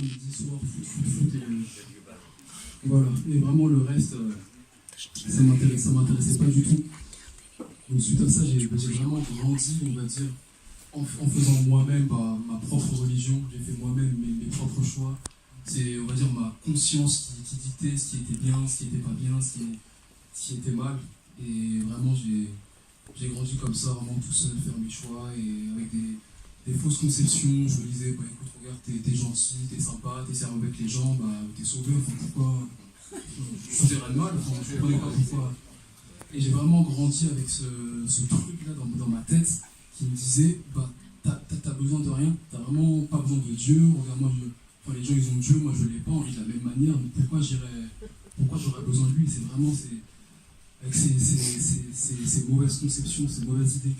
midi, soir, foot, et voilà. Et vraiment, le reste, ça m'intéressait pas du tout. Donc, suite à ça, j'ai vraiment grandi, on va dire, en faisant moi-même ma propre religion. J'ai fait moi-même mes propres choix. C'est, on va dire, ma conscience qui dictait ce qui était bien, ce qui n'était pas bien, ce qui était mal. Et vraiment, j'ai grandi comme ça, vraiment tout seul, faire mes choix, et avec des fausses conceptions. Je me disais, bah écoute, regarde, t'es gentil, t'es sympa, t'es sérieux avec les gens, bah t'es sauvé, enfin pourquoi je faisais rien de mal, enfin je comprenais pas pourquoi. Et j'ai vraiment grandi avec ce truc-là dans ma tête qui me disait, bah t'as besoin de rien, t'as vraiment pas besoin de Dieu, regarde moi, les gens ils ont Dieu, moi je l'ai pas, on vit de la même manière, donc pourquoi j'aurais besoin de lui. C'est vraiment avec ces mauvaises conceptions, ces mauvaises idées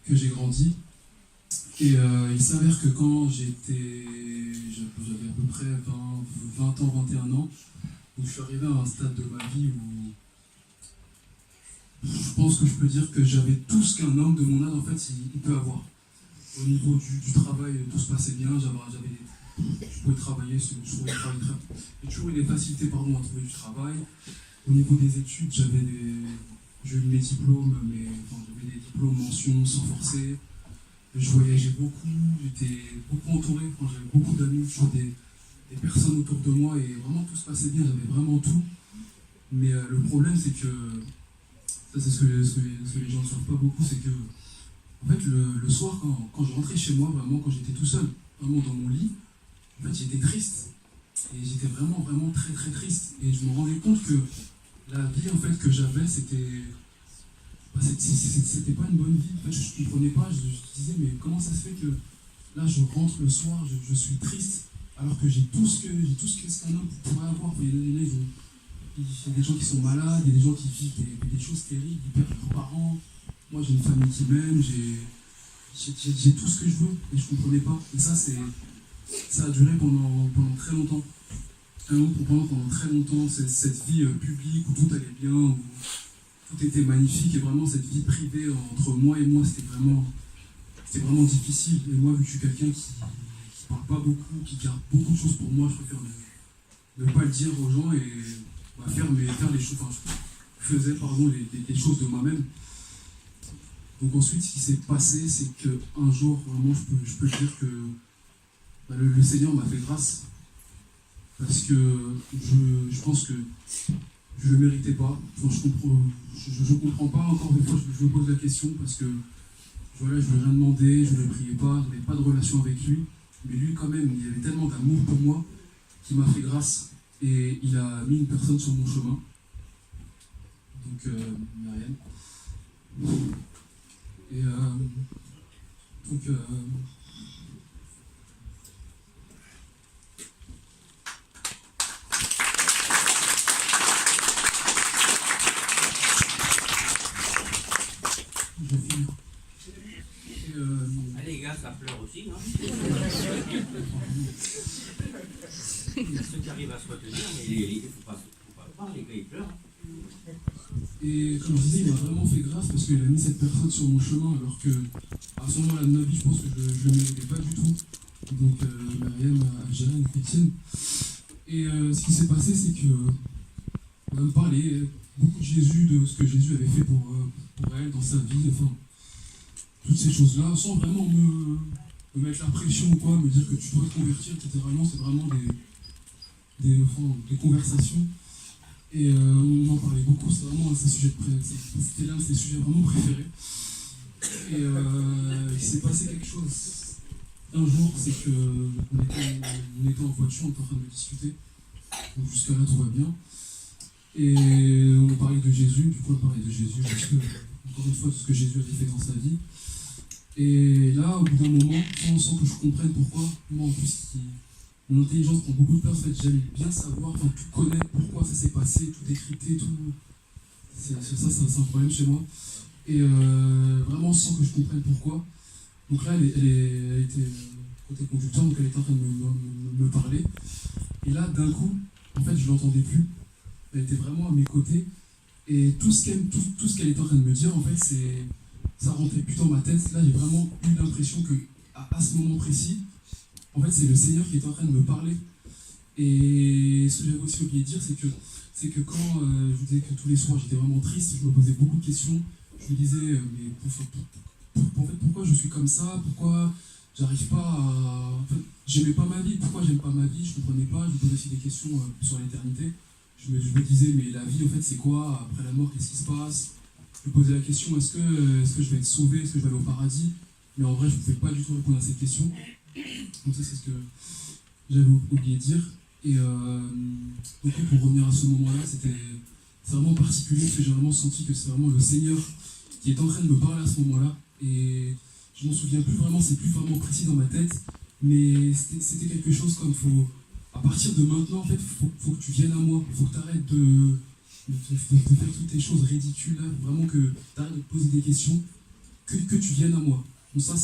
que j'ai grandi. Et il s'avère que quand j'avais à peu près 20 ans, 21 ans, donc je suis arrivé à un stade de ma vie où je pense que je peux dire que j'avais tout ce qu'un homme de mon âge en fait il peut avoir. Au niveau du travail, tout se passait bien, je pouvais travailler, j'ai toujours eu des facilités à trouver du travail. Au niveau des études, j'ai eu mes diplômes, j'avais des diplômes mention sans forcer. Je voyageais beaucoup, j'étais beaucoup entouré, j'avais beaucoup d'amis, toujours des personnes autour de moi, et vraiment tout se passait bien, j'avais vraiment tout. Mais le problème, c'est que, ça c'est ce que les gens ne savent pas beaucoup, c'est que, en fait, le soir, quand je rentrais chez moi, vraiment, quand j'étais tout seul, vraiment dans mon lit, en fait, j'étais triste. Et j'étais vraiment, vraiment très, très triste. Et je me rendais compte que la vie, en fait, que j'avais, c'était pas une bonne vie. En fait, je ne comprenais pas, je disais, mais comment ça se fait que là, je rentre le soir, je suis triste, alors que j'ai tout ce qu'un homme pourrait avoir. Il y a des gens qui sont malades, il y a des gens qui vivent des choses terribles, ils perdent leurs parents. Moi, j'ai une famille qui m'aime, j'ai tout ce que je veux, et je ne comprenais pas. Et ça a duré pendant très longtemps. Pendant très longtemps, cette vie publique où tout allait bien, où tout était magnifique, et vraiment cette vie privée entre moi et moi, c'était vraiment difficile. Et moi, vu que je suis quelqu'un qui parle pas beaucoup, qui garde beaucoup de choses pour moi, je préfère ne pas le dire aux gens et faire les choses. Je faisais les choses de moi-même. Donc ensuite, ce qui s'est passé, c'est qu'un jour, vraiment, je peux dire que le Seigneur m'a fait grâce. Parce que je pense que je ne le méritais pas. Je comprends pas encore des fois, je me pose la question parce que je lui ai rien demandé, je ne le priais pas, je n'avais pas de relation avec lui. Mais lui quand même, il avait tellement d'amour pour moi qu'il m'a fait grâce. Et il a mis une personne sur mon chemin. Donc Marianne. Et je vais finir. Allez, les gars, ça pleure aussi, hein. Il y a ceux qui arrivent à se retenir, mais il ne faut pas parler, les gars, ils pleurent. Et comme je disais, il m'a vraiment fait grâce parce qu'il a mis cette personne sur mon chemin, alors que à ce moment-là de ma vie, je pense que je ne le méritais pas du tout. Donc Mariam, Algérienne, chrétienne. Et ce qui s'est passé, c'est qu'on va me parler beaucoup de Jésus, de ce que Jésus avait fait pour elle dans sa vie, enfin, toutes ces choses-là, sans vraiment me mettre la pression ou quoi, me dire que tu dois te convertir, etc. Non, c'est vraiment des conversations. Et on en parlait beaucoup, c'est vraiment un de ses sujets c'était l'un de ses sujets vraiment préférés. Et il s'est passé quelque chose. Un jour, c'est qu'on était en voiture, on était en train de discuter. Donc jusqu'à là, tout va bien. Et on parlait de Jésus, du coup on parlait de Jésus, parce que, encore une fois, tout ce que Jésus avait fait dans sa vie. Et là, au bout d'un moment, sans que je comprenne pourquoi, moi en plus, mon intelligence prend beaucoup de place, en fait, j'aime bien savoir, tout connaître, pourquoi ça s'est passé, tout décrypter, tout. C'est un problème chez moi. Et vraiment sans que je comprenne pourquoi. Donc là, elle était côté conducteur, donc elle était en train de me parler. Et là, d'un coup, en fait, je ne l'entendais plus. Elle était vraiment à mes côtés. Et tout ce qu'elle était en train de me dire, en fait, ça rentrait plus dans ma tête. Là, j'ai vraiment eu l'impression que à ce moment précis, en fait, c'est le Seigneur qui est en train de me parler. Et ce que j'avais aussi oublié de dire, c'est que quand je vous disais que tous les soirs j'étais vraiment triste, je me posais beaucoup de questions. Je me disais, mais en fait, pourquoi je suis comme ça? Pourquoi j'arrive pas à... En fait, j'aimais pas ma vie. Pourquoi j'aime pas ma vie? Je comprenais pas. Je me posais aussi des questions sur l'éternité. Je me disais, mais la vie, en fait, c'est quoi? Après la mort, qu'est-ce qui se passe? Je me posais la question, est-ce que je vais être sauvé? Est-ce que je vais aller au paradis? Mais en vrai, je ne pouvais pas du tout répondre à cette question. Donc ça, c'est ce que j'avais oublié de dire. Et donc pour revenir à ce moment-là, c'est vraiment particulier parce que j'ai vraiment senti que c'est vraiment le Seigneur qui est en train de me parler à ce moment-là. Et je m'en souviens plus vraiment, c'est plus vraiment précis dans ma tête, mais c'était quelque chose comme à partir de maintenant, en fait, faut que tu viennes à moi, faut que tu arrêtes de faire toutes tes choses ridicules là, vraiment que tu arrêtes de te poser des questions, que tu viennes à moi. Donc ça,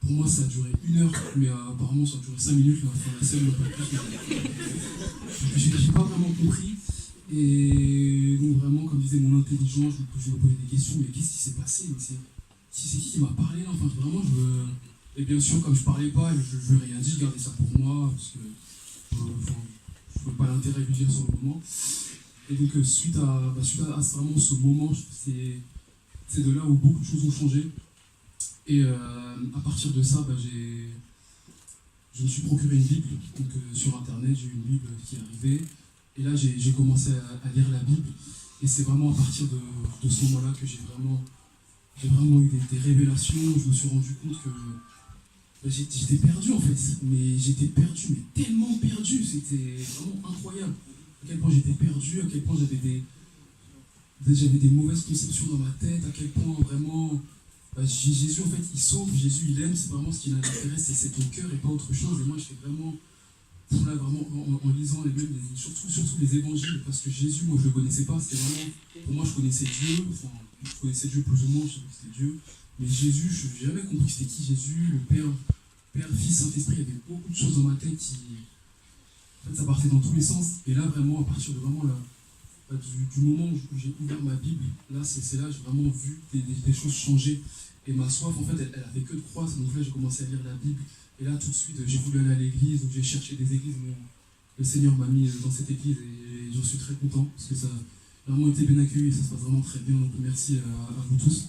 pour moi, ça a duré 1 heure, mais apparemment, ça a duré 5 minutes, là, enfin, la scène, pas plus. J'ai pas vraiment compris. Et donc, vraiment, comme disait mon intelligence, je me posais des questions, mais qu'est-ce qui s'est passé? C'est qui m'a parlé là? Enfin, vraiment, Et bien sûr, comme je parlais pas, je lui ai rien dit, je gardais ça pour moi, parce que je ne vois pas l'intérêt de lui dire sur le moment. Et donc, suite à vraiment ce moment, c'est de là où beaucoup de choses ont changé. Et à partir de ça, je me suis procuré une Bible. Donc sur internet, j'ai eu une Bible qui est arrivée. Et là, j'ai commencé à lire la Bible. Et c'est vraiment à partir de ce moment-là que j'ai vraiment eu des révélations. Je me suis rendu compte que j'étais perdu en fait. Mais j'étais perdu, mais tellement perdu. C'était vraiment incroyable. À quel point j'étais perdu, à quel point j'avais des mauvaises conceptions dans ma tête, à quel point vraiment... Jésus, en fait, il sauve, Jésus, il aime, c'est vraiment ce qui l'intéresse, c'est ton cœur et pas autre chose. Et moi, j'étais vraiment, là, vraiment en lisant surtout les évangiles, parce que Jésus, moi, je le connaissais pas. C'était vraiment, pour moi, je connaissais Dieu, je connaissais Dieu plus ou moins, je savais que c'était Dieu. Mais Jésus, je n'ai jamais compris c'était qui Jésus, le Père, Fils, Saint-Esprit. Il y avait beaucoup de choses dans ma tête qui, en fait, ça partait dans tous les sens. Et là, vraiment, à partir de vraiment du moment où j'ai ouvert ma Bible, là, c'est là que j'ai vraiment vu des choses changer. Et ma soif, en fait, elle a fait que de croître. Donc là, j'ai commencé à lire la Bible. Et là, tout de suite, j'ai voulu aller à l'église. Donc j'ai cherché des églises. Le Seigneur m'a mis dans cette église et j'en suis très content. Parce que ça a vraiment été bien accueilli et ça se passe vraiment très bien. Donc merci à vous tous.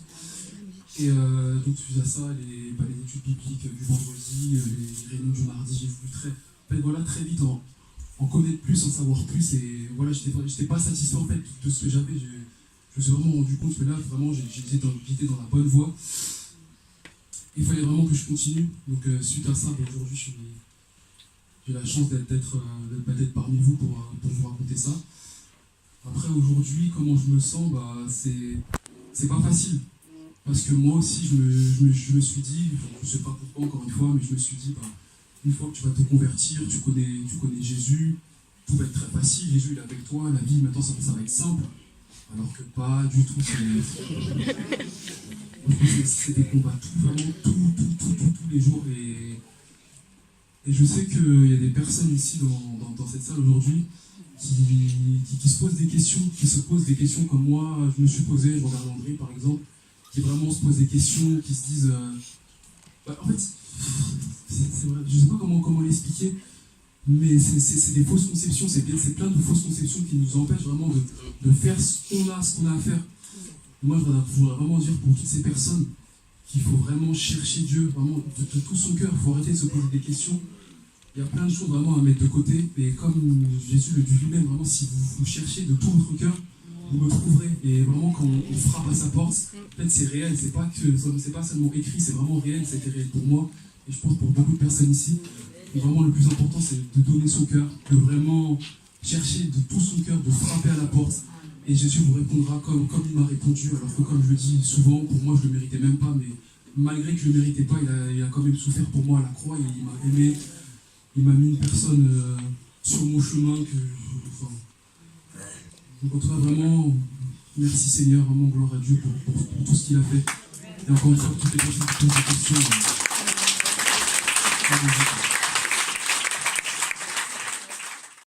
Et donc, suite à ça, les études bibliques du vendredi, les réunions du mardi, j'ai voulu très vite en connaître plus, en savoir plus. Et voilà, j'étais pas satisfait en fait de ce que j'avais. Je me suis vraiment rendu compte que là, vraiment, j'étais dans la bonne voie. Il fallait vraiment que je continue. Donc, suite à ça, aujourd'hui, j'ai la chance d'être parmi vous pour vous raconter ça. Après, aujourd'hui, comment je me sens, c'est pas facile. Parce que moi aussi, je me suis dit, je ne sais pas pourquoi encore une fois, mais je me suis dit, une fois que tu vas te convertir, tu connais Jésus, tout va être très facile, Jésus il est avec toi, la vie maintenant ça va être simple. Alors que pas du tout, c'est des combats, vraiment tous les jours. Et je sais qu'il y a des personnes ici dans cette salle aujourd'hui qui se posent des questions, comme moi je me suis posé, je regarde André par exemple, qui vraiment se posent des questions, qui se disent... en fait, c'est vrai, je ne sais pas comment l'expliquer, mais c'est des fausses conceptions, c'est plein de fausses conceptions qui nous empêchent vraiment de faire ce qu'on a à faire. Moi, je voudrais vraiment dire pour toutes ces personnes qu'il faut vraiment chercher Dieu, vraiment de tout son cœur. Il faut arrêter de se poser des questions. Il y a plein de choses vraiment à mettre de côté. Et comme Jésus le dit lui-même, vraiment, si vous cherchez de tout votre cœur, vous me trouverez. Et vraiment, quand on frappe à sa porte, en fait, c'est réel. C'est pas seulement écrit, c'est vraiment réel. Ça a été réel pour moi. Et je pense pour beaucoup de personnes ici. Et vraiment, le plus important, c'est de donner son cœur, de vraiment chercher de tout son cœur, de frapper à la porte. Et Jésus vous répondra comme il m'a répondu. Alors que, comme je le dis souvent, pour moi, je ne le méritais même pas. Mais malgré que je ne le méritais pas, il a quand même souffert pour moi à la croix. Et il m'a aimé. Il m'a mis une personne sur mon chemin. Donc, en tout cas, vraiment, merci Seigneur. Vraiment, gloire à Dieu pour tout ce qu'il a fait. Et encore une fois, toutes les personnes qui posent des questions.